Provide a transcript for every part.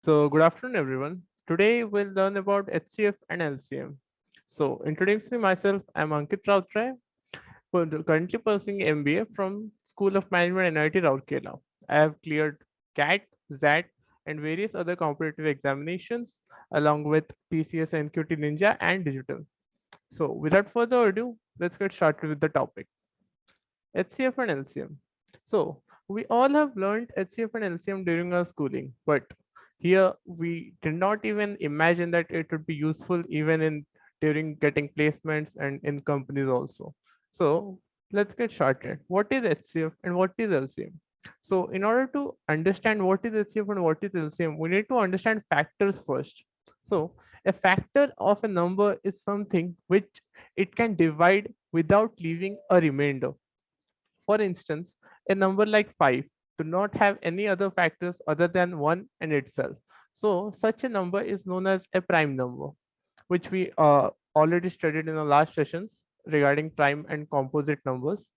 So good afternoon, everyone. Today we'll learn about HCF and LCM. So introducing myself, I'm Ankit Routey, currently pursuing MBA from School of Management NIT ROURKELA. I have cleared CAT, ZAT, and various other competitive examinations along with PCS, NQT Ninja, and Digital. So without further ado, let's get started with the topic. HCF and LCM. So we all have learned HCF and LCM during our schooling, but here we did not even imagine that it would be useful even in during getting placements and in companies also. So let's get started. What is HCF and what is LCM? So in order to understand what is HCF and what is LCM, we need to understand factors first. So a factor of a number is something which it can divide without leaving a remainder. For instance, a number like 5 do not have any other factors other than 1 and itself. So such a number is known as a prime number, which we already studied in the last sessions regarding prime and composite numbers.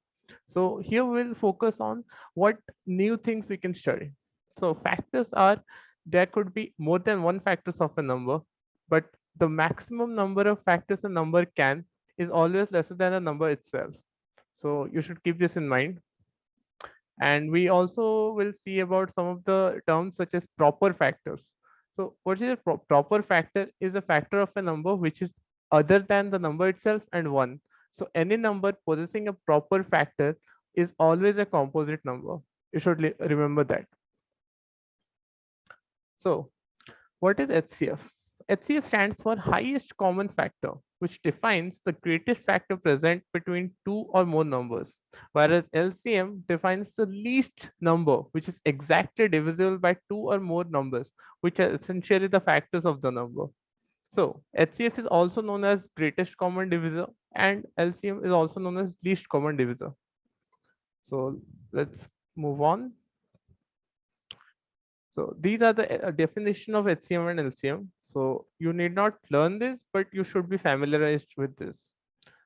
So here we'll focus on what new things we can study. So factors are, there could be more than one factors of a number, but the maximum number of factors a number can is always lesser than the number itself. So you should keep this in mind. And we also will see about some of the terms such as proper factors. So what is a proper factor is a factor of a number which is other than the number itself and one. So any number possessing a proper factor is always a composite number. You should remember that. So what is HCF? HCF stands for highest common factor, which defines the greatest factor present between two or more numbers, whereas LCM defines the least number, which is exactly divisible by two or more numbers, which are essentially the factors of the number. So HCF is also known as greatest common divisor, and LCM is also known as least common divisor. So let's move on. So these are the definition of HCM and LCM. So you need not learn this, but you should be familiarized with this.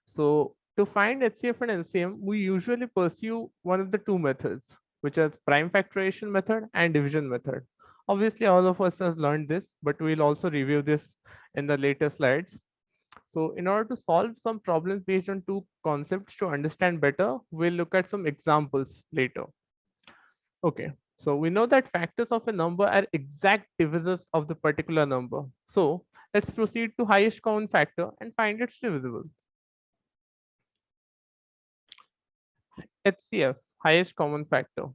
So to find HCF and LCM, we usually pursue one of the two methods, which are prime factorization method and division method. Obviously, all of us has learned this, but we'll also review this in the later slides. So in order to solve some problems based on two concepts to understand better, we'll look at some examples later. Okay, so we know that factors of a number are exact divisors of the particular number. So let's proceed to highest common factor and find its divisible. HCF, highest common factor.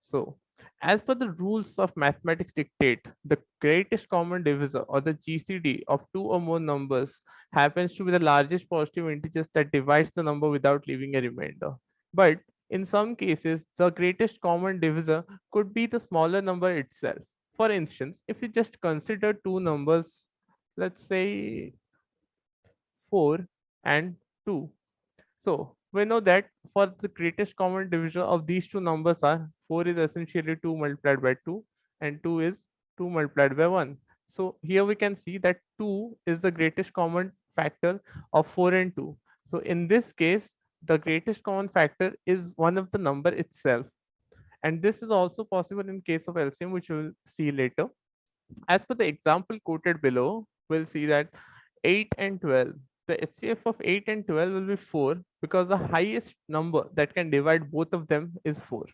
So as per the rules of mathematics dictate, the greatest common divisor or the GCD of two or more numbers happens to be the largest positive integers that divides the number without leaving a remainder. But in some cases, the greatest common divisor could be the smaller number itself. For instance, if you just consider two numbers, let's say 4 and 2. So we know that for the greatest common divisor of these two numbers are 4 is essentially 2 multiplied by 2 and 2 is 2 multiplied by 1. So here we can see that 2 is the greatest common factor of 4 and 2. So in this case, the greatest common factor is one of the number itself. And this is also possible in case of LCM, which we'll see later. As per the example quoted below, we'll see that 8 and 12. The HCF of 8 and 12 will be 4 because the highest number that can divide both of them is 4.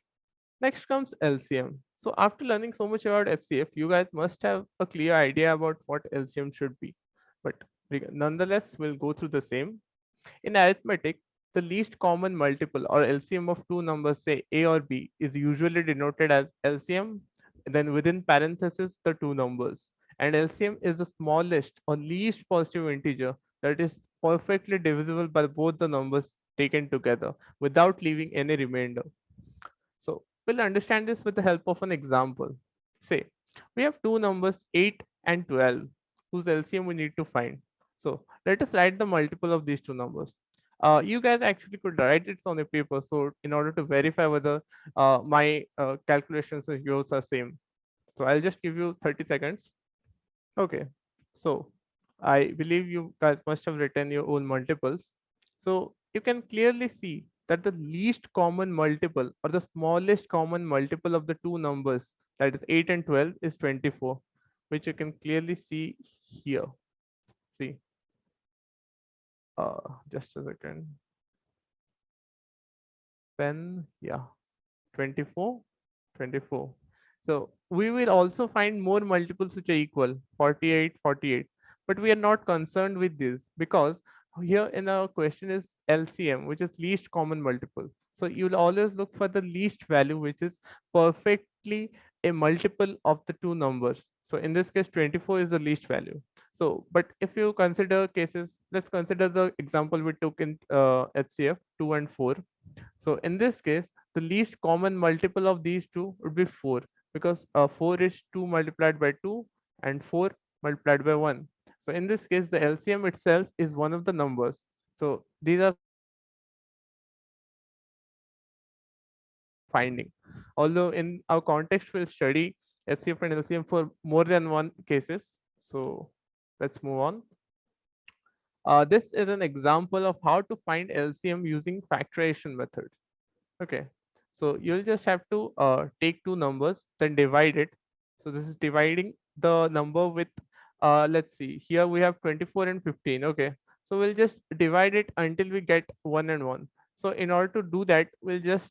Next comes LCM. So after learning so much about HCF, you guys must have a clear idea about what LCM should be. But nonetheless, we'll go through the same. In arithmetic, the least common multiple or LCM of two numbers, say A or B, is usually denoted as LCM, then within parentheses, the two numbers. And LCM is the smallest or least positive integer that is perfectly divisible by both the numbers taken together without leaving any remainder. So we'll understand this with the help of an example. Say, we have two numbers 8 and 12, whose LCM we need to find. So let us write the multiple of these two numbers. You guys actually could write it on a paper. So in order to verify whether my calculations and yours are same. So I'll just give you 30 seconds. Okay. So I believe you guys must have written your own multiples. So you can clearly see that the least common multiple or the smallest common multiple of the two numbers, that is 8 and 12, is 24. which you can clearly see here. See, just a second. Pen, yeah, 24, 24. So we will also find more multiples which are equal, 48, 48. But we are not concerned with this because here in our question is LCM, which is least common multiple. So you'll always look for the least value, which is perfectly a multiple of the two numbers. So in this case, 24 is the least value. So, but if you consider cases, let's consider the example we took in HCF 2 and 4. So in this case, the least common multiple of these two would be 4 because 4 is 2 multiplied by 2 and 4 multiplied by 1. So in this case, the LCM itself is one of the numbers. So these are finding. Although in our context, we'll study HCF and LCM for more than one cases. So let's move on. This is an example of how to find LCM using factorization method. Okay, so you'll just have to take two numbers, then divide it. So this is dividing the number with, let's see, here we have 24 and 15. Okay, so we'll just divide it until we get 1 and 1. So in order to do that, we'll just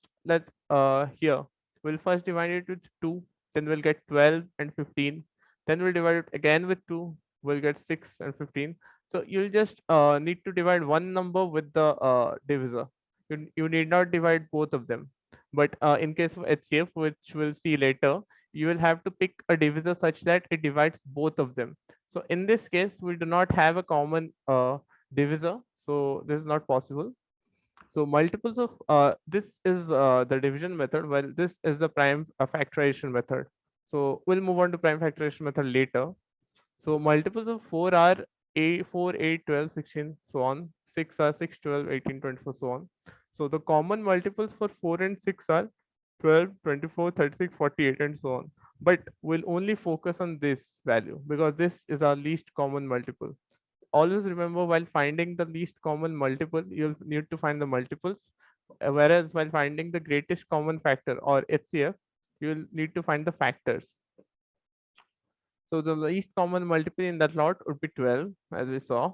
here, we'll first divide it with 2, then we'll get 12 and 15. Then we'll divide it again with 2, we'll get 6 and 15. So you'll just need to divide one number with the divisor. You need not divide both of them. But in case of HCF, which we'll see later, you will have to pick a divisor such that it divides both of them. So in this case, we do not have a common divisor, so this is not possible. So multiples of this is the division method, while this is the prime factorization method. So we'll move on to prime factorization method later. So multiples of 4 are 4, 8, 12, 16, so on. 6 are 6, 12, 18, 24, so on. So the common multiples for 4 and 6 are 12, 24, 36, 48, and so on. But we'll only focus on this value because this is our least common multiple. Always remember, while finding the least common multiple, you'll need to find the multiples. Whereas while finding the greatest common factor or HCF, you'll need to find the factors. So the least common multiple in that lot would be 12, as we saw.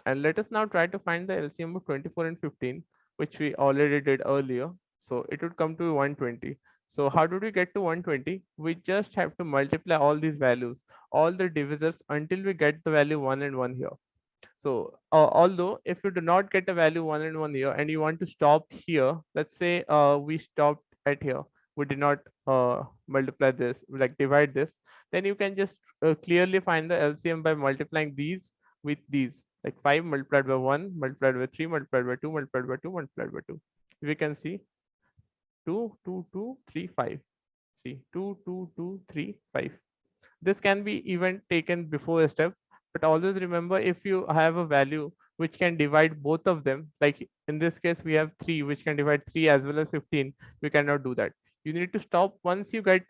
And let us now try to find the LCM of 24 and 15, which we already did earlier. So it would come to 120. So how did we get to 120? We just have to multiply all these values, all the divisors, until we get the value 1 and 1 here. So although if you do not get a value 1 and 1 here and you want to stop here, let's say we stopped at here, we did not multiply this, like divide this, then you can just clearly find the LCM by multiplying these with these, like 5 multiplied by 1, multiplied by 3, multiplied by 2, multiplied by 2, multiplied by 2. We can see 2, 2, 2, 3, 5. See 2, 2, 2, 3, 5. This can be even taken before a step, but always remember, if you have a value which can divide both of them, like in this case we have 3 which can divide 3 as well as 15, we cannot do that. You need to stop once you get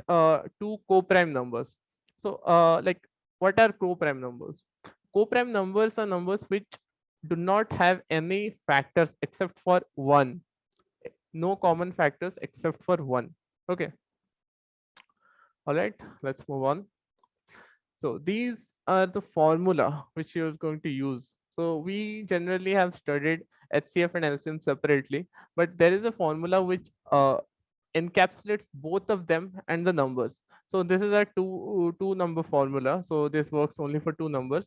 two co-prime numbers. So like, what are co-prime numbers? Co-prime numbers are numbers which do not have any factors except for one. No common factors except for one. Okay, all right, let's move on. So these are the formula which you're going to use. So we generally have studied HCF and LCM separately, but there is a formula which encapsulates both of them and the numbers. So this is a two number formula. So this works only for two numbers.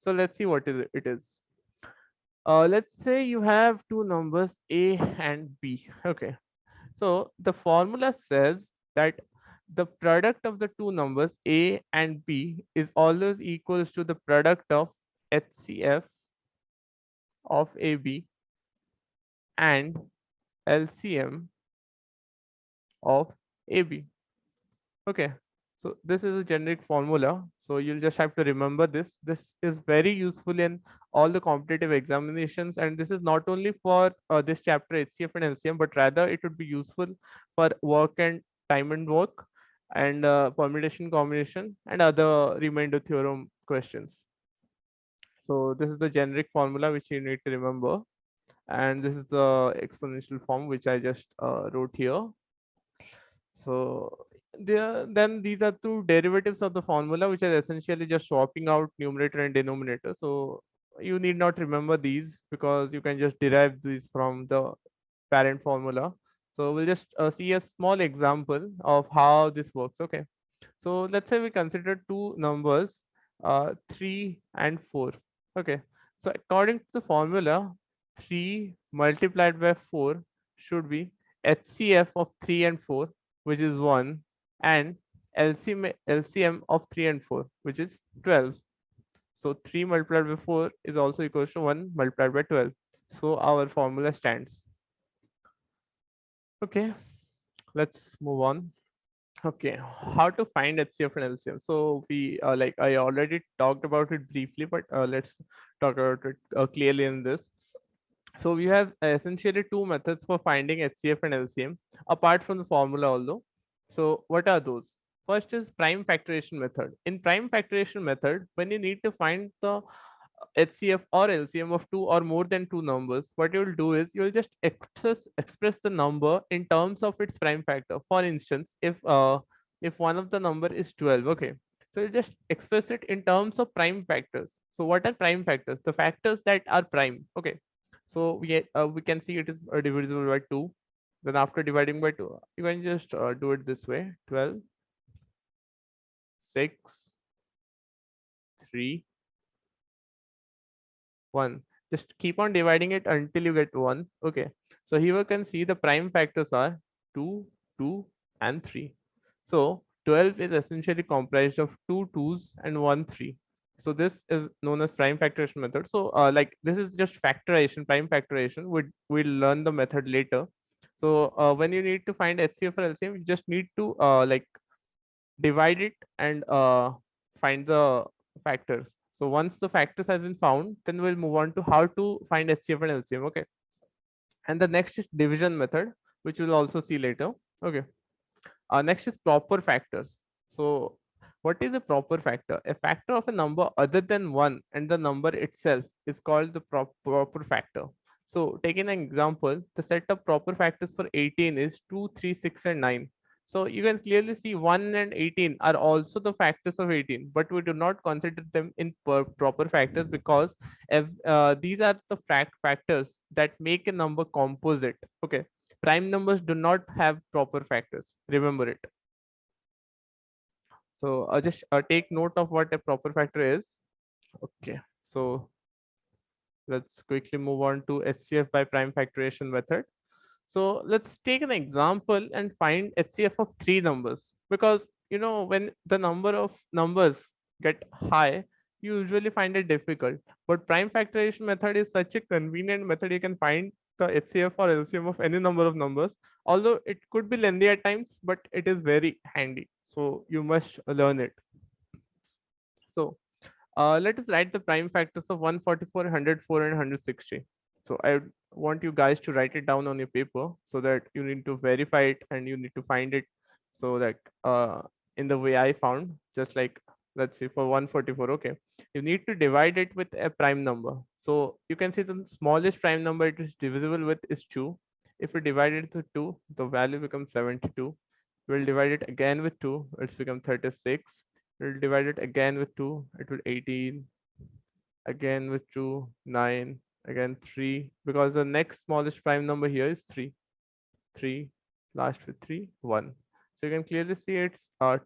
So let's see what it is. Let's say you have two numbers A and B. Okay. So the formula says that the product of the two numbers A and B is always equals to the product of HCF of AB and LCM of AB. Okay. So this is a generic formula. So you'll just have to remember this. This is very useful in all the competitive examinations. And this is not only for this chapter HCF and LCM, but rather it would be useful for work and time and work and permutation combination and other remainder theorem questions. So this is the generic formula which you need to remember. And this is the exponential form which I just wrote here. So then these are two derivatives of the formula, which are essentially just swapping out numerator and denominator. So you need not remember these because you can just derive these from the parent formula. So we'll just see a small example of how this works. Okay. So let's say we consider two numbers, 3 and 4. Okay. So according to the formula, 3 multiplied by 4 should be HCF of 3 and 4, which is 1, and LCM of 3 and 4, which is 12. So 3 multiplied by 4 is also equals to 1 multiplied by 12. So our formula stands. Okay, let's move on. Okay, how to find HCF and LCM? So we like I already talked about it briefly, but let's talk about it clearly in this. So we have essentially two methods for finding HCF and LCM apart from the formula although. So what are those? First is prime factorization method. In prime factorization method, when you need to find the HCF or LCM of two or more than two numbers, what you will do is you will just express the number in terms of its prime factor. For instance, if one of the number is 12, okay, so you just express it in terms of prime factors. So what are prime factors? The factors that are prime. Okay, so we can see it is divisible by 2. Then after dividing by 2, you can just do it this way: 12, 6, 3, 1. Just keep on dividing it until you get 1. Okay. So here you can see the prime factors are 2, 2, and 3. So 12 is essentially comprised of two 2's and one 3. So this is known as prime factorization method. So like this is just factorization, prime factorization. We'll learn the method later. So when you need to find HCF or LCM, you just need to like divide it and find the factors. So once the factors has been found, then we'll move on to how to find HCF and LCM. Okay. And the next is division method, which we'll also see later. Okay. Next is proper factors. So what is a proper factor? A factor of a number other than one and the number itself is called the proper factor. So taking an example, the set of proper factors for 18 is 2, 3, 6, and 9. So you can clearly see 1 and 18 are also the factors of 18, but we do not consider them in proper factors because these are the factors that make a number composite. Okay, prime numbers do not have proper factors. Remember it. So just take note of what a proper factor is. Okay, so let's quickly move on to HCF by prime factorization method. So let's take an example and find HCF of three numbers, because you know when the number of numbers get high, you usually find it difficult. But prime factorization method is such a convenient method. You can find the HCF or LCM of any number of numbers, although it could be lengthy at times, but it is very handy. So you must learn it. So let us write the prime factors of 144, 104, and 160. So I want you guys to write it down on your paper so that you need to verify it and you need to find it. So that in the way I found, just like let's say for 144, okay, you need to divide it with a prime number. So you can see the smallest prime number it is divisible with is 2. If we divide it with 2, the value becomes 72. We'll divide it again with 2, it's become 36. We'll divide it again with 2, it will 18, again with 2, 9, again 3, because the next smallest prime number here is 3. 3, last with 3, 1. So you can clearly see it's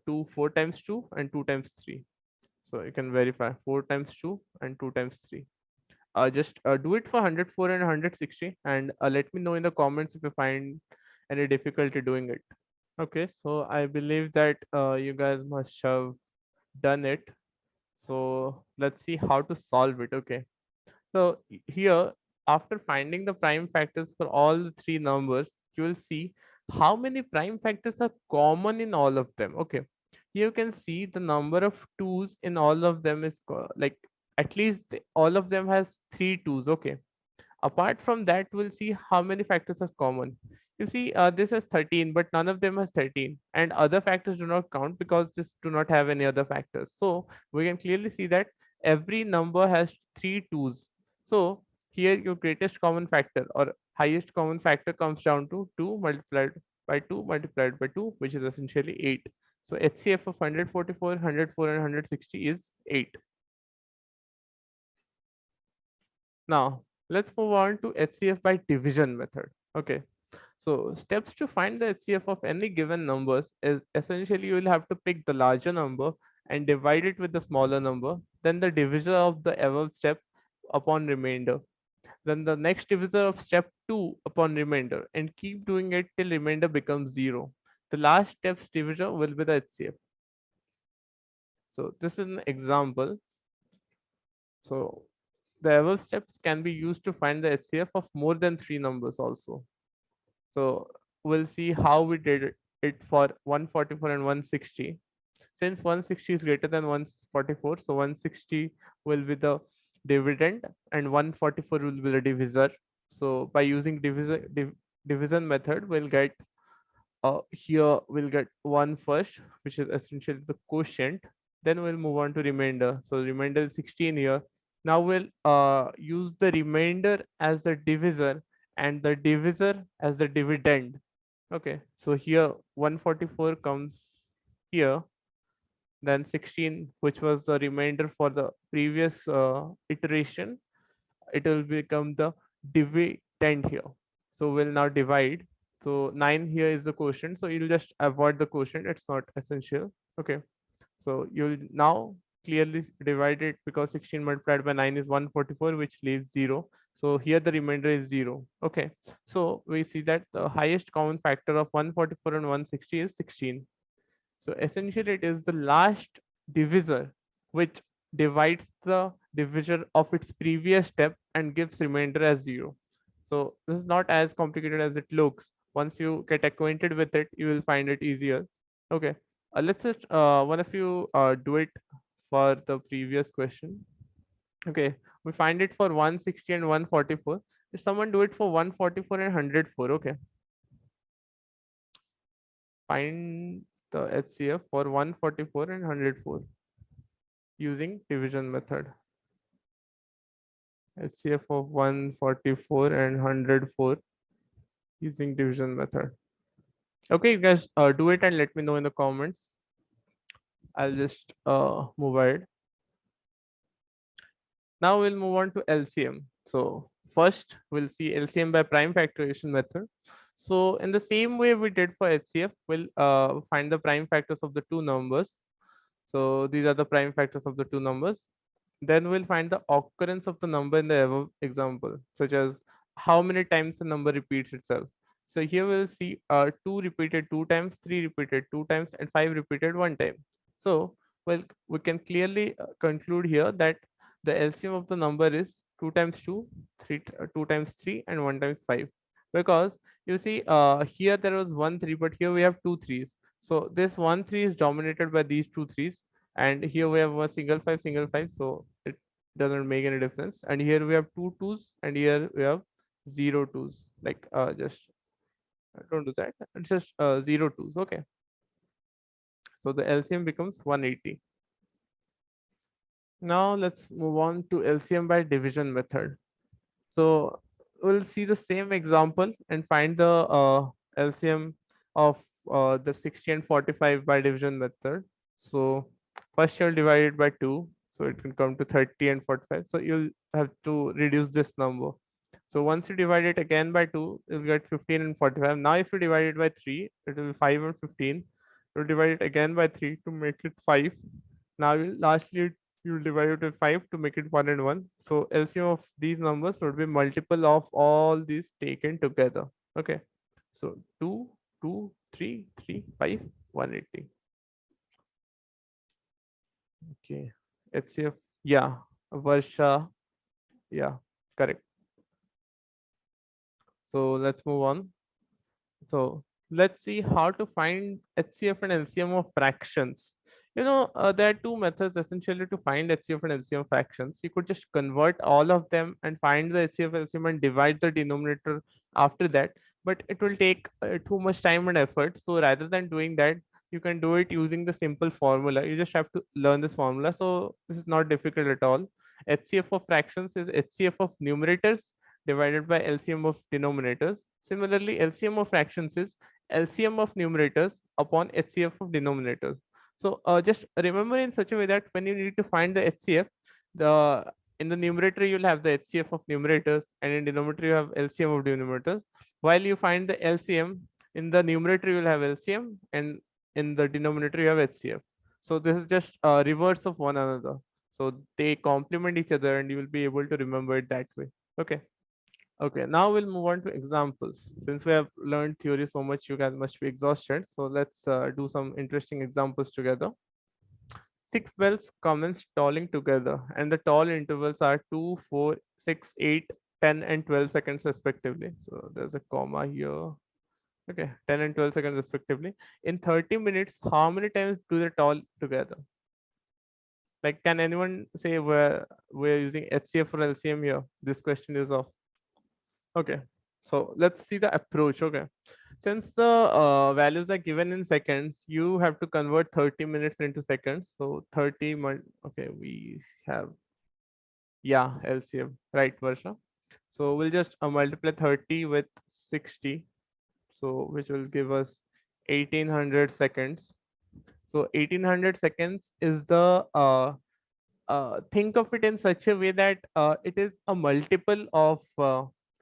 2, 4 times 2 and 2 times 3. So you can verify 4 times 2 and 2 times 3. Just do it for 104 and 160 and let me know in the comments if you find any difficulty doing it. Okay, so I believe that you guys must have done it. So let's see how to solve it. Okay. So here, after finding the prime factors for all the three numbers, you will see how many prime factors are common in all of them. Okay. Here you can see the number of twos in all of them is like at least all of them has 3 twos. Okay. Apart from that, we'll see how many factors are common. You see, this has 13, but none of them has 13. And other factors do not count because this do not have any other factors. So we can clearly see that every number has 3 twos. So here your greatest common factor or highest common factor comes down to 2 multiplied by 2 multiplied by 2, which is essentially 8. So HCF of 144, 104, and 160 is 8. Now, let's move on to HCF by division method. Okay. So steps to find the HCF of any given numbers is essentially you will have to pick the larger number and divide it with the smaller number, then the divisor of the above step upon remainder, then the next divisor of step 2 upon remainder, and keep doing it till remainder becomes 0. The last step's divisor will be the HCF. So this is an example. So the above steps can be used to find the HCF of more than 3 numbers also. So we'll see how we did it for 144 and 160. Since 160 is greater than 144, so 160 will be the dividend and 144 will be the divisor. So by using division method, we'll get here we'll get 1 first, which is essentially the quotient. Then we'll move on to remainder. So remainder is 16 here. Now we'll use the remainder as the divisor and the divisor as the dividend. Okay, so here 144 comes here, then 16, which was the remainder for the previous iteration, it will become the dividend here. So we'll now divide. So 9 here is the quotient, so you'll just avoid the quotient, it's not essential. Okay, so you'll now clearly divide it because 16 multiplied by 9 is 144, which leaves 0. So here the remainder is 0. Okay, so we see that the highest common factor of 144 and 160 is 16. So essentially it is the last divisor which divides the divisor of its previous step and gives remainder as 0. So this is not as complicated as it looks. Once you get acquainted with it, you will find it easier. Okay, let's just one of you do it for the previous question. Okay, we find it for 160 and 144. If someone do it for 144 and 104, okay. Find the HCF for 144 and 104 using division method. HCF of 144 and 104 using division method. Okay, you guys do it and let me know in the comments. I'll just move ahead. Now we'll move on to LCM. So first we'll see LCM by prime factorization method. So in the same way we did for HCF, we'll find the prime factors of the two numbers. So these are the prime factors of the two numbers. Then we'll find the occurrence of the number in the above example, such as how many times the number repeats itself. So here we'll see 2 repeated 2 times, 3 repeated 2 times, and 5 repeated 1 time. So well, we can clearly conclude here that the LCM of the number is 2 times 2, 2 times 3, and 1 times 5. Because you see here there was 1 3, but here we have 2 3s. So this 1 3 is dominated by these 2 3s, and here we have a single 5, so it doesn't make any difference. And here we have 2 2s, and here we have 0 2s. Like just don't do that, it's just 0 2s. Okay, so the LCM becomes 180. Now let's move on to LCM by division method. So we'll see the same example and find the LCM of the 60 and 45 by division method. So first you'll divide it by 2, so it can come to 30 and 45. So you'll have to reduce this number. So once you divide it again by 2, you'll get 15 and 45. Now if you divide it by 3, it will be 5 and 15. You'll divide it again by 3 to make it 5. Now lastly you'll divide it with 5 to make it 1 and 1. So LCM of these numbers would be multiple of all these taken together. Okay, so 2 2 3 3 5 180. Okay, HCF, yeah, Varsha, yeah, correct. So let's move on. So let's see how to find HCF and LCM of fractions. There are two methods essentially to find HCF and LCM fractions. You could just convert all of them and find the HCF LCM and divide the denominator after that, but it will take too much time and effort. So rather than doing that, you can do it using the simple formula. You just have to learn this formula. So this is not difficult at all. HCF of fractions is HCF of numerators divided by LCM of denominators. Similarly, LCM of fractions is LCM of numerators upon HCF of denominators. So just remember in such a way that when you need to find the HCF, the in the numerator you'll have the HCF of numerators, and in denominator you have LCM of denominators. While you find the LCM, in the numerator you'll have LCM, and in the denominator you have HCF. So this is just reverse of one another. So they complement each other, and you will be able to remember it that way. Okay. Okay, now we'll move on to examples. Since we have learned theory so much, you guys must be exhausted. So let's do some interesting examples together. Six bells commence tolling together, and the toll intervals are 2, 4, 6, 8, 10, and 12 seconds respectively. So there's a comma here. Okay, 10 and 12 seconds respectively. In 30 minutes, how many times do they toll together? Like, can anyone say where we're using HCF or LCM here? This question is of. Okay, so let's see the approach. Okay, since the values are given in seconds, you have to convert 30 minutes into seconds. So 30 okay, we have, yeah, LCM, right, Varsha? So we'll just multiply 30 with 60, so which will give us 1800 seconds. So 1800 seconds is the think of it in such a way that it is a multiple of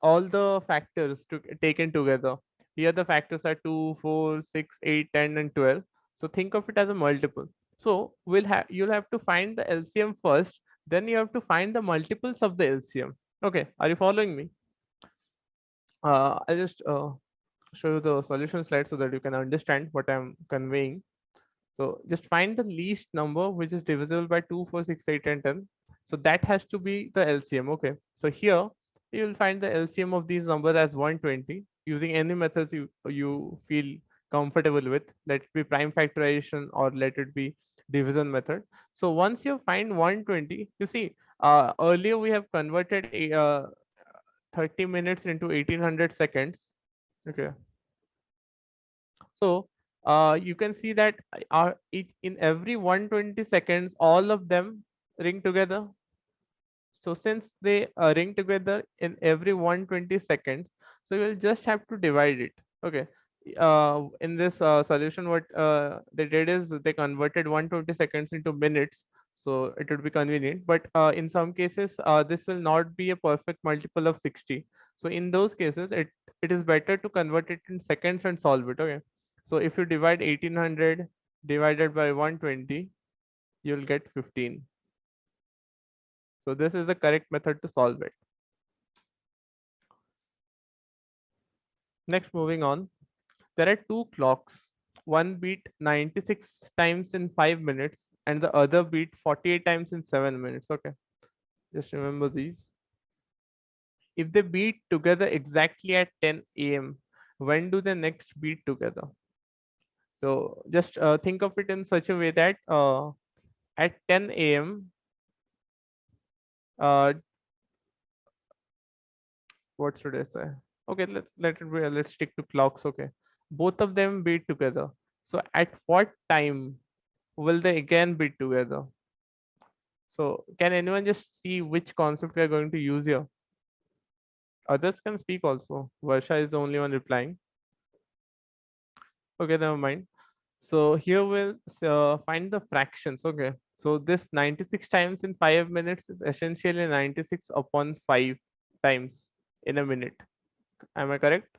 all the factors taken together. Here the factors are 2, 4, 6, 8, 10, and 12. So think of it as a multiple. So you'll have to find the LCM first, then you have to find the multiples of the LCM. Okay, are you following me? I'll just show you the solution slide so that you can understand what I'm conveying. So just find the least number which is divisible by 2, 4, 6, 8, and 10. So that has to be the LCM. Okay. So here you will find the LCM of these numbers as 120 using any methods you feel comfortable with. Let it be prime factorization or let it be division method. So once you find 120, you see earlier we have converted 30 minutes into 1800 seconds. Okay. So you can see that in every 120 seconds, all of them ring together. So since they ring together in every 120 seconds, so you'll just have to divide it. Okay. In this solution, what they did is they converted 120 seconds into minutes. So it would be convenient. But in some cases, this will not be a perfect multiple of 60. So in those cases, it is better to convert it in seconds and solve it. Okay. So if you divide 1800 divided by 120, you'll get 15. So this is the correct method to solve it. Next, moving on. There are two clocks. One beat 96 times in 5 minutes and the other beat 48 times in 7 minutes. Okay. Just remember these. If they beat together exactly at 10 a.m., when do they next beat together? So just think of it in such a way that at 10 a.m., uh, what should I say? Okay, let's stick to clocks. Okay, both of them beat together. So at what time will they again beat together? So can anyone just see which concept we are going to use here? Others can speak also. Varsha is the only one replying. Okay, never mind. So here we'll find the fractions. Okay, so this 96 times in 5 minutes is essentially 96 upon 5 times in a minute. Am I correct?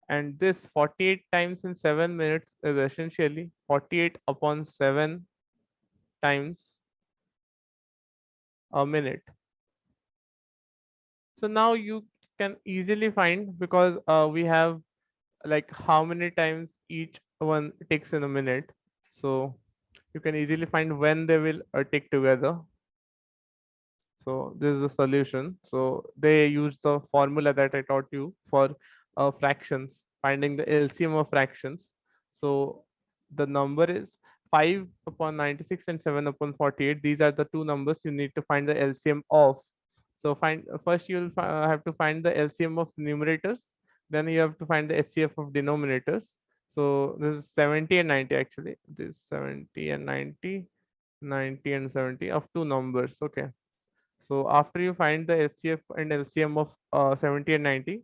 And this 48 times in 7 minutes is essentially 48 upon 7 times a minute. So now you can easily find, because we have like how many times each one takes in a minute. So you can easily find when they will take together. So this is the solution. So they use the formula that I taught you for fractions, finding the LCM of fractions. So the number is 5 upon 96 and 7 upon 48. These are the two numbers you need to find the LCM of. So first you'll have to find the LCM of numerators. Then you have to find the HCF of denominators. So this is 70 and 90 actually. This is 70 and 90, 90 and 70 of two numbers. Okay. So after you find the HCF and LCM of 70 and 90,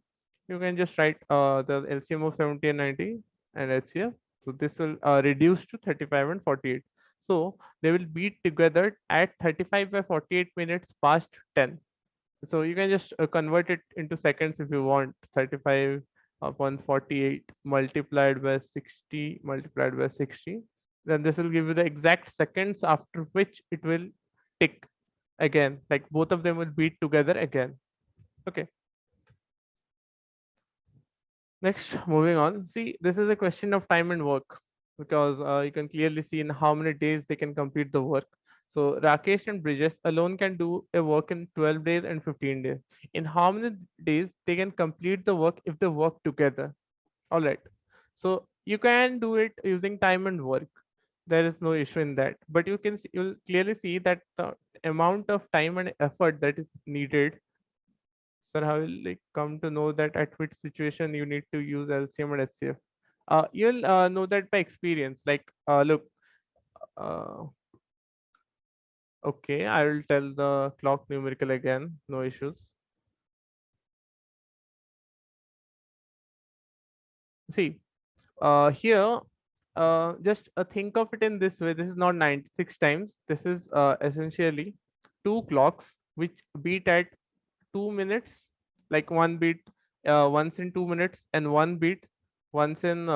you can just write the LCM of 70 and 90 and HCF. So this will reduce to 35 and 48. So they will be together at 35 by 48 minutes past 10. So you can just convert it into seconds if you want. 35 upon 48 multiplied by 60 multiplied by 60. Then this will give you the exact seconds after which it will tick again. Like both of them will beat together again. Okay. Next, moving on. See, this is a question of time and work because you can clearly see in how many days they can complete the work. So Rakesh and Bridges alone can do a work in 12 days and 15 days. In how many days they can complete the work if they work together? All right. So you can do it using time and work. There is no issue in that. But you'll clearly see that the amount of time and effort that is needed. Sir, how will like come to know that at which situation you need to use LCM and HCF? You'll know that by experience. Like, look, uh, okay, I will tell the clock numerical again. No issues. See, here, just think of it in this way. This is not 96 times. This is essentially two clocks which beat at 2 minutes, like one beat once in 2 minutes and one beat once in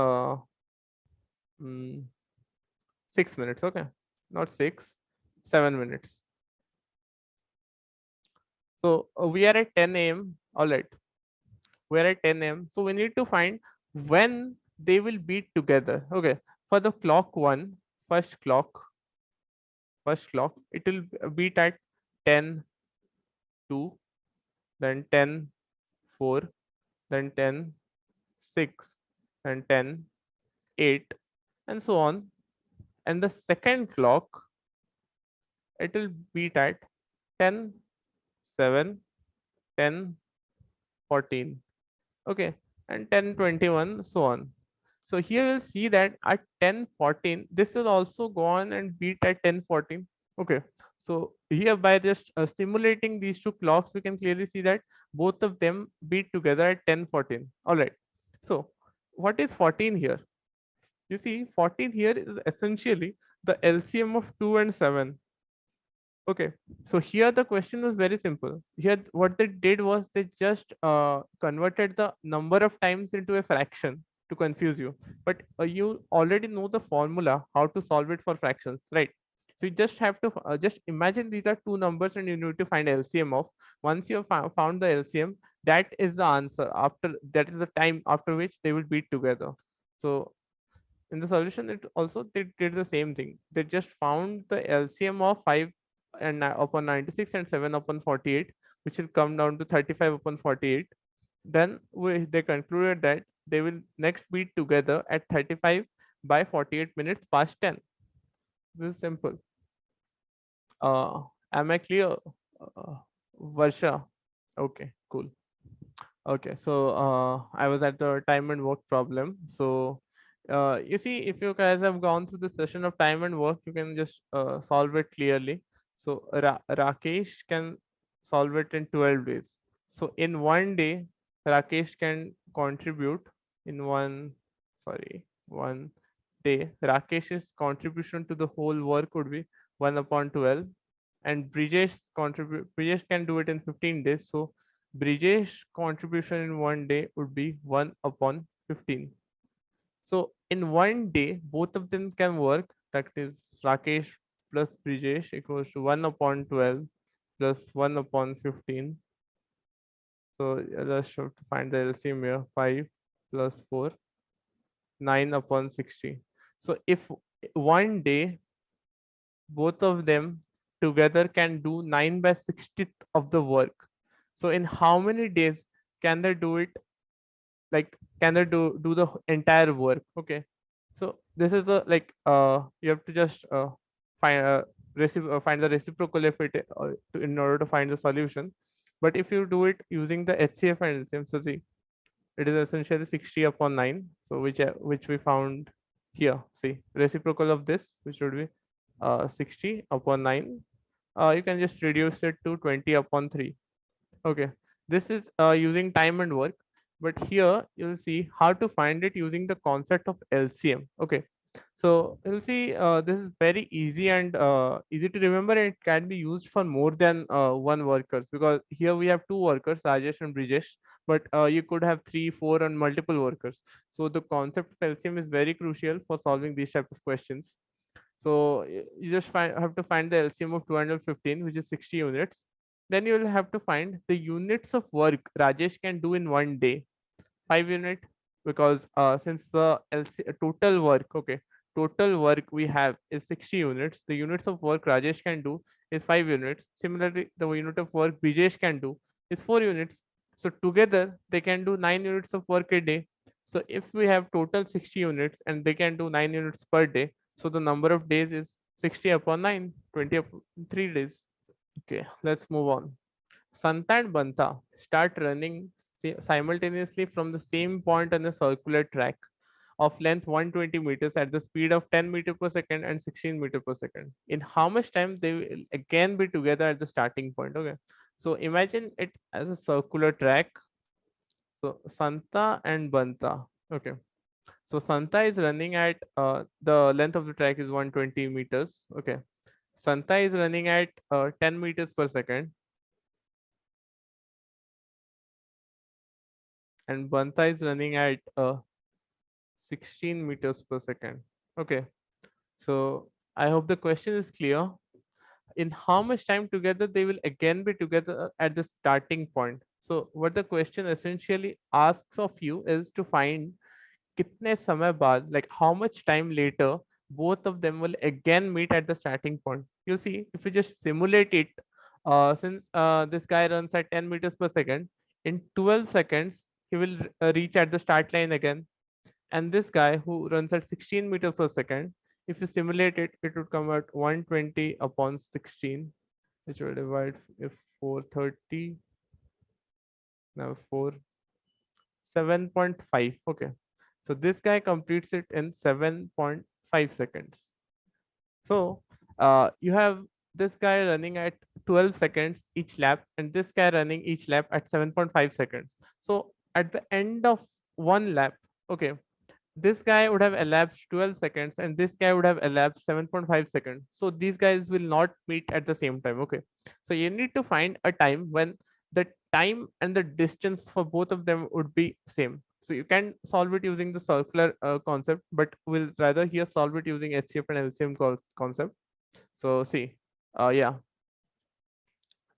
mm, 6 minutes. Okay, not six, 7 minutes. So we are at 10 a.m. All right, we are at 10 a.m. So we need to find when they will beat together. Okay, for the clock one, first clock, it will beat at 10 2, then 10 4, then 10 6, then 10 8, and so on. And the second clock, it will beat at 10 7, 10 14. Okay, and 10 21, so on. So here you'll see that at 10 14, this will also go on and beat at 10 14. Okay, so here by just simulating these two clocks, we can clearly see that both of them beat together at 10 14. All right, so what is 14 here? You see, 14 here is essentially the LCM of 2 and 7. Okay, so here the question was very simple. Here, what they did was they just converted the number of times into a fraction to confuse you. But you already know the formula how to solve it for fractions, right? So you just have to just imagine these are two numbers and you need to find LCM of. Once you have found the LCM, that is the answer. After that is the time after which they will beat together. So in the solution, it also they did the same thing. They just found the LCM of 5 and upon 96 and 7 upon 48, which will come down to 35 upon 48. Then they concluded that they will next be together at 35 by 48 minutes past 10. This is simple. Am I clear? Varsha? Okay, cool. Okay, so I was at the time and work problem. So you see, if you guys have gone through the session of time and work, you can just solve it clearly. So Rakesh can solve it in 12 days. So in one day, Rakesh can contribute in one day. Rakesh's contribution to the whole work would be 1 upon 12, and Brijesh can do it in 15 days. So Brijesh's contribution in one day would be 1 upon 15. So in one day, both of them can work. That is Rakesh plus Brijesh equals to 1 upon 12 plus 1 upon 15. So let's have to find the LCM here. 5 plus 4, 9 upon 60. So if one day, both of them together can do 9 by 60th of the work. So in how many days can they do it? Like, can they do the entire work? Okay, so this is a like you have to just find find the reciprocal if it in order to find the solution. But if you do it using the HCF and LCM, so see, it is essentially 60 upon 9. So which we found here. See, reciprocal of this, which would be 60 upon 9. You can just reduce it to 20 upon 3. Okay, this is using time and work. but here you'll see how to find it using the concept of LCM. Okay, so you'll see this is very easy and easy to remember, and it can be used for more than one workers, because here we have two workers, Rajesh and Brijesh, but you could have three, four, and multiple workers. So the concept of LCM is very crucial for solving these type of questions. So you just have to find the LCM of 215, which is 60 units. Then you will have to find the units of work Rajesh can do in one day. 5 unit, because since the total work, okay, total work we have is 60 units. The units of work Rajesh can do is 5 units. Similarly, the unit of work Brijesh can do is 4 units. So together they can do 9 units of work a day. So if we have total 60 units and they can do 9 units per day, so the number of days is 60 upon 9, 20 upon 3 days. Okay, let's move on. Santa and Banta start running simultaneously from the same point on a circular track of length 120 meters at the speed of 10 meter per second and 16 meter per second. In how much time they will again be together at the starting point? Okay, so imagine it as a circular track. So Santa and Banta. Okay, so Santa is running at the length of the track is 120 meters. Okay, Santa is running at 10 meters per second, and Banta is running at 16 meters per second. Okay, so I hope the question is clear. In how much time together they will again be together at the starting point? So what the question essentially asks of you is to find kitne samay baad, like how much time later both of them will again meet at the starting point. You see, if you just simulate it, since this guy runs at 10 meters per second, in 12 seconds he will reach at the start line again. And this guy who runs at 16 meters per second, if you simulate it, it would come out 120 upon 16, which will divide if 430, now 4, 7.5. Okay. So this guy completes it in 7.5 seconds. So you have this guy running at 12 seconds each lap, and this guy running each lap at 7.5 seconds. So at the end of one lap, okay, this guy would have elapsed 12 seconds and this guy would have elapsed 7.5 seconds. So these guys will not meet at the same time. Okay, so you need to find a time when the time and the distance for both of them would be same. So you can solve it using the circular concept, but we'll rather here solve it using HCF and LCM concept. So see, yeah,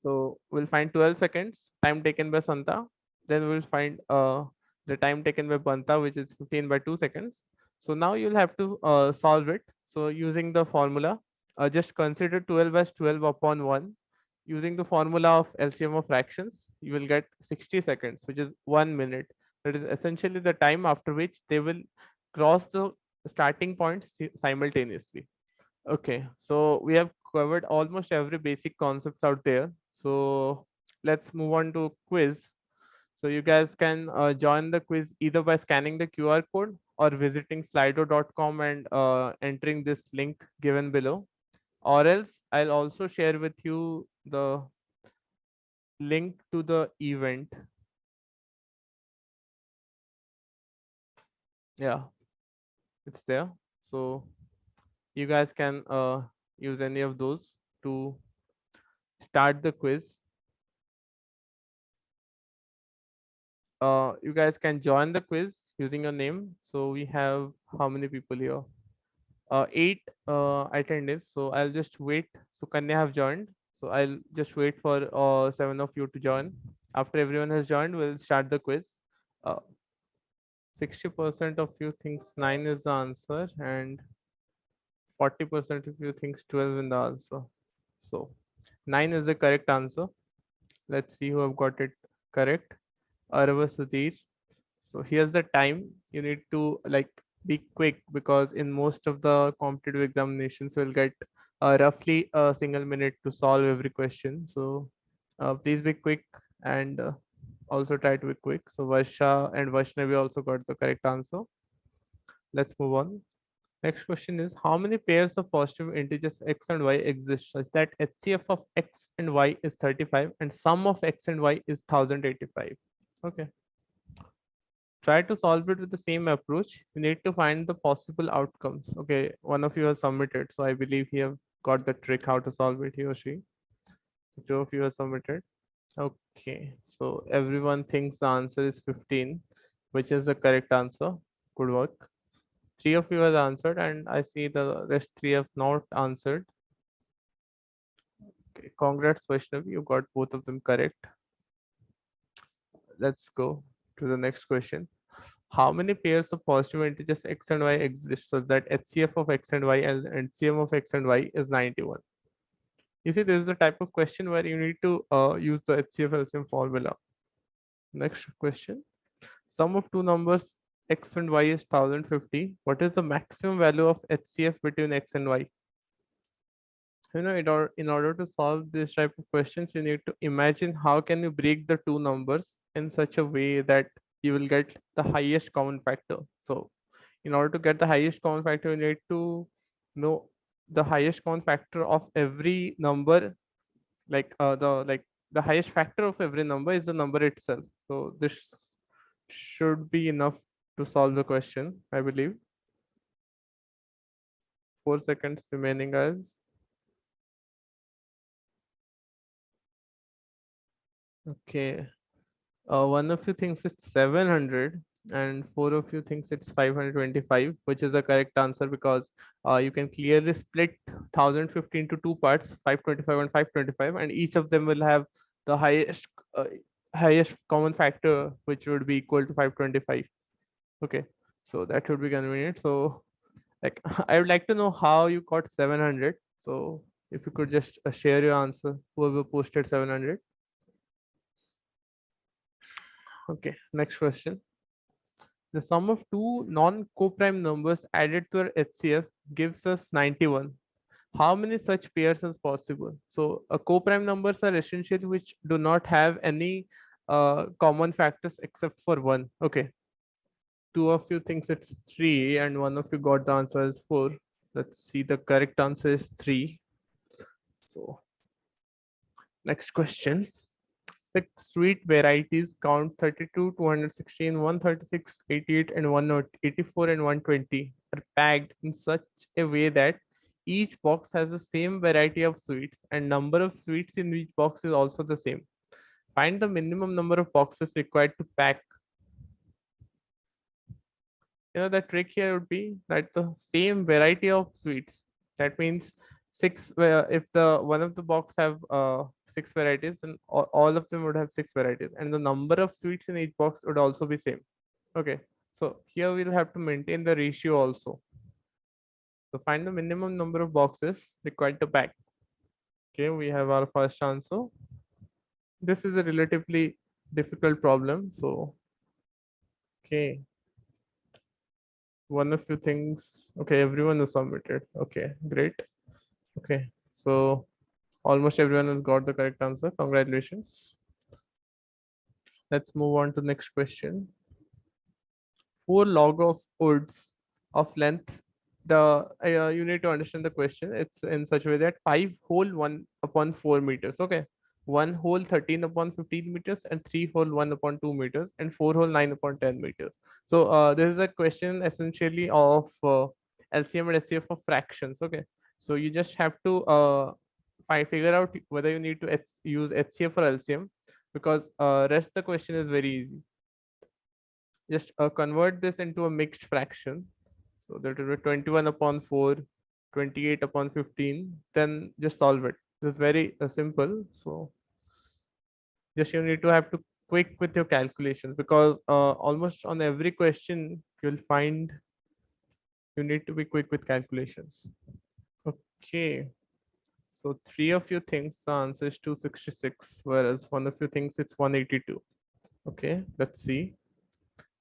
so we'll find 12 seconds time taken by Santa. Then we'll find the time taken by Banta, which is 15 by 2 seconds. So now you'll have to solve it. So using the formula, just consider 12 as 12 upon 1. Using the formula of LCM of fractions, you will get 60 seconds, which is 1 minute. That is essentially the time after which they will cross the starting point simultaneously. Okay, so we have covered almost every basic concepts out there. So let's move on to quiz. So you guys can join the quiz either by scanning the QR code or visiting slido.com and entering this link given below. Or else I'll also share with you the link to the event. Yeah, it's there. So you guys can use any of those to start the quiz. You guys can join the quiz using your name. So we have how many people here? 8 attendees. So I'll just wait. So Kanya have joined. So I'll just wait for 7 of you to join. After everyone has joined, we'll start the quiz. 60% of you thinks 9 is the answer, and 40% of you thinks 12 in the answer. So 9 is the correct answer. Let's see who have got it correct. Arva Sudhir. So here's the time. You need to like be quick, because in most of the competitive examinations we'll get roughly a single minute to solve every question. So please be quick, and also try to be quick. So Varsha and Vaishnavi also got the correct answer. Let's move on. Next question is, how many pairs of positive integers x and y exist such that HCF of x and y is 35 and sum of x and y is 1085? Okay. Try to solve it with the same approach. You need to find the possible outcomes. Okay, one of you has submitted, so I believe he have got the trick how to solve it, he or she. So two of you have submitted. Okay, so everyone thinks the answer is 15, which is the correct answer. Good work. Three of you have answered, and I see the rest three have not answered. Okay, congrats, Vaishnavi, you got both of them correct. Let's go to the next question. How many pairs of positive integers x and y exist so that HCF of x and y and LCM of x and y is 91? You see, this is the type of question where you need to use the HCF LCM formula. Next question. Sum of two numbers x and y is 1050. What is the maximum value of HCF between x and y? In order to solve this type of questions, you need to imagine how can you break the two numbers in such a way that you will get the highest common factor. So in order to get the highest common factor, you need to know the highest common factor of every number, the highest factor of every number is the number itself. So this should be enough to solve the question, I believe. 4 seconds remaining, guys. Okay. One of you thinks it's 700 and four of you thinks it's 525, which is the correct answer because you can clearly split 1050 into two parts, 525 and 525, and each of them will have the highest common factor, which would be equal to 525. Okay, so that would be convenient. So like I would like to know how you got 700. So if you could just share your answer, whoever posted 700. Okay, next question. The sum of two non-coprime numbers added to our HCF gives us 91. How many such pairs is possible? So coprime numbers are essentially which do not have any common factors except for one. Okay. Two of you thinks it's three and one of you got the answer is four. Let's see, the correct answer is three. So next question. Six sweet varieties count 32, 216, 136, 88, and 184 and 120 are packed in such a way that each box has the same variety of sweets and number of sweets in each box is also the same. Find the minimum number of boxes required to pack. The trick here would be that the same variety of sweets. That means six, if the one of the box have six varieties, then all of them would have six varieties and the number of sweets in each box would also be same. Okay, so here we'll have to maintain the ratio also. So find the minimum number of boxes required to pack. Okay, we have our first answer. This is a relatively difficult problem. So okay, one of you thinks, okay, everyone is submitted. Okay, great. Okay, so almost everyone has got the correct answer. Congratulations. Let's move on to the next question. 4 log of woods of length. You need to understand the question. It's in such a way that 5 whole 1 upon 4 meters. Okay. 1 whole 13 upon 15 meters and 3 whole 1 upon 2 meters and 4 whole 9 upon 10 meters. So this is a question essentially of LCM and HCF of fractions. Okay. So you just have to figure out whether you need to use HCF or LCM because rest the question is very easy. Just convert this into a mixed fraction. So that will be 21 upon 4, 28 upon 15. Then just solve it. This is very simple. So just you need to have to quick with your calculations because almost on every question you'll find you need to be quick with calculations. Okay. So three of you thinks the answer is 266, whereas one of you thinks it's 182. Okay, let's see.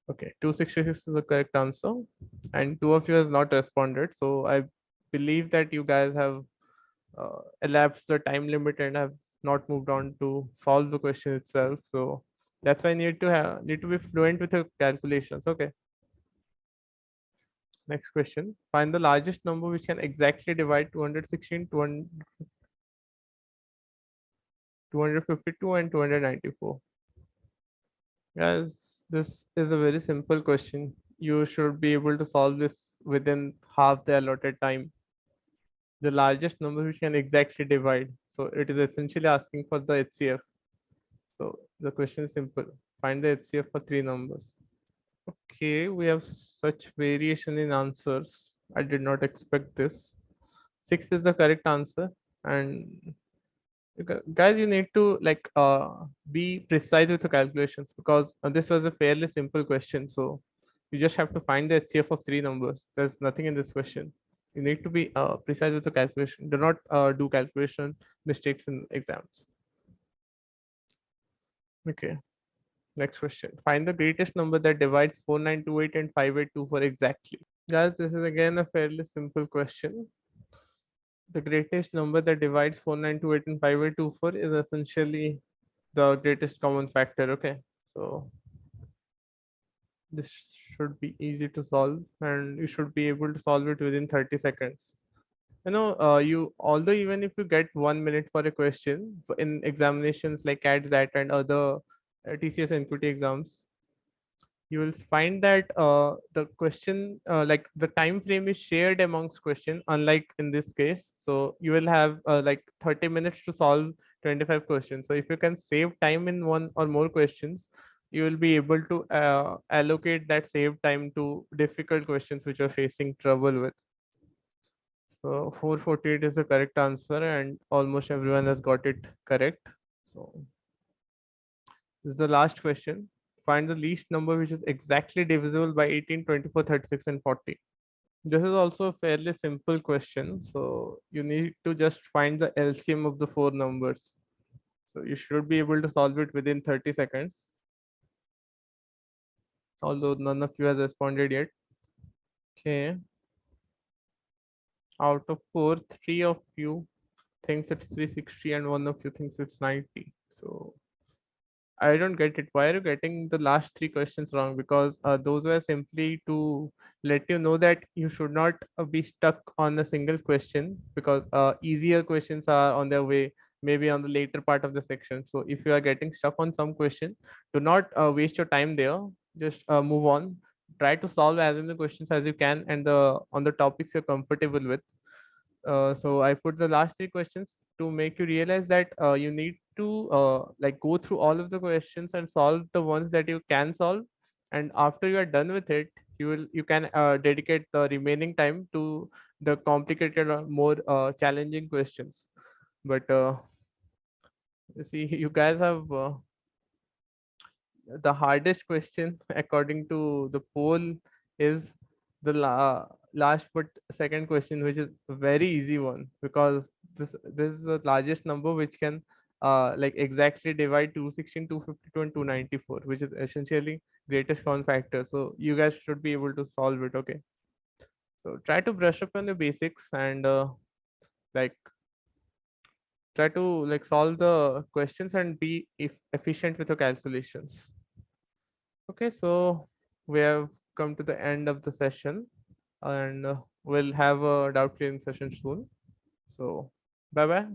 Okay, 266 is the correct answer, and two of you has not responded. So I believe that you guys have elapsed the time limit and have not moved on to solve the question itself. So that's why I need to be fluent with your calculations. Okay. Next question. Find the largest number which can exactly divide 216, 252, and 294. Yes, This is a very simple question. You should be able to solve this within half the allotted time. The largest number which can exactly divide. So it is essentially asking for the HCF. So the question is simple. Find the HCF for three numbers. Okay, we have such variation in answers. I did not expect this. 6 is the correct answer. And guys, you need to be precise with your calculations, because this was a fairly simple question. So you just have to find the HCF of three numbers. There's nothing in this question. You need to be precise with the calculation. Do not do calculation mistakes in exams. Okay. Next question. Find the greatest number that divides 4928 and 5824 exactly. Guys, this is again a fairly simple question. The greatest number that divides 4928 and 5824 is essentially the greatest common factor. Okay. So this should be easy to solve, and you should be able to solve it within 30 seconds. You, although even if you get 1 minute for a question in examinations like CAT, ZAT, and other TCS NQT exams, you will find that the question, like the time frame is shared amongst question, unlike in this case. So you will have like 30 minutes to solve 25 questions. So if you can save time in one or more questions, you will be able to allocate that saved time to difficult questions which you're facing trouble with. So 448 is the correct answer, and almost everyone has got it correct. So this is the last question. Find the least number which is exactly divisible by 18, 24, 36, and 40. This is also a fairly simple question. So you need to just find the LCM of the four numbers. So you should be able to solve it within 30 seconds. Although none of you has responded yet. Okay. Out of four, three of you thinks it's 360 and one of you thinks it's 90. So I don't get it. Why are you getting the last three questions wrong? Because those were simply to let you know that you should not be stuck on a single question, because easier questions are on their way, maybe on the later part of the section. So if you are getting stuck on some question, do not waste your time there. Just move on. Try to solve as many questions as you can, and on the topics you're comfortable with. So I put the last three questions to make you realize that you need to like go through all of the questions and solve the ones that you can solve. And after you are done with it, you can dedicate the remaining time to the complicated or more challenging questions. But you see, you guys have the hardest question according to the poll is the last but second question, which is a very easy one, because this is the largest number which can like exactly divide 216, 252, and 294, which is essentially greatest common factor. So you guys should be able to solve it. Okay, so try to brush up on the basics, and like try to like solve the questions and be efficient with your calculations. Okay, so we have come to the end of the session, and we'll have a doubt clearing session soon. So bye bye.